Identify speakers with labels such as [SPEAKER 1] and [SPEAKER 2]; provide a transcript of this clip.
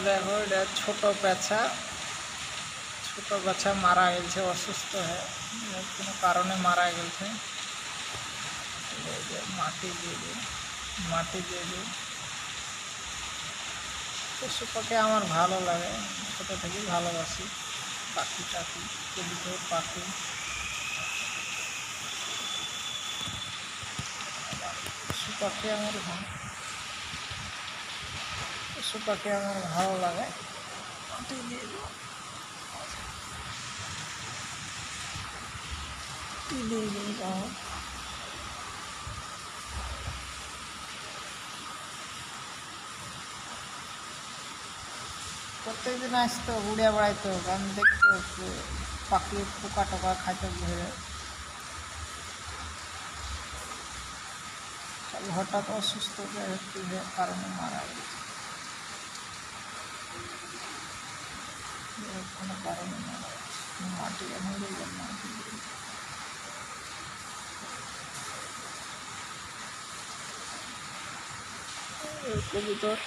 [SPEAKER 1] দেখো এটা ছোট পেঁচা মারা গেছে অসুস্থ হয়ে কোনো কারণে মারা গেছে মাটি দিয়ে দিই পশু পাখি আমার ভালো লাগে ছোটো থেকেই ভালোবাসি পাখি কবুতর পাখি পশু পাখি আমার ভালো লাগে প্রত্যেকদিন আসতো উড়ে বেড়াইতো কারণ দেখতো পাখি পোকা টোকা খাইতে ঘুরে হঠাৎ অসুস্থ কারণে মারা গেছে কোনো কারণে মারা গেছে মাটি কবুতর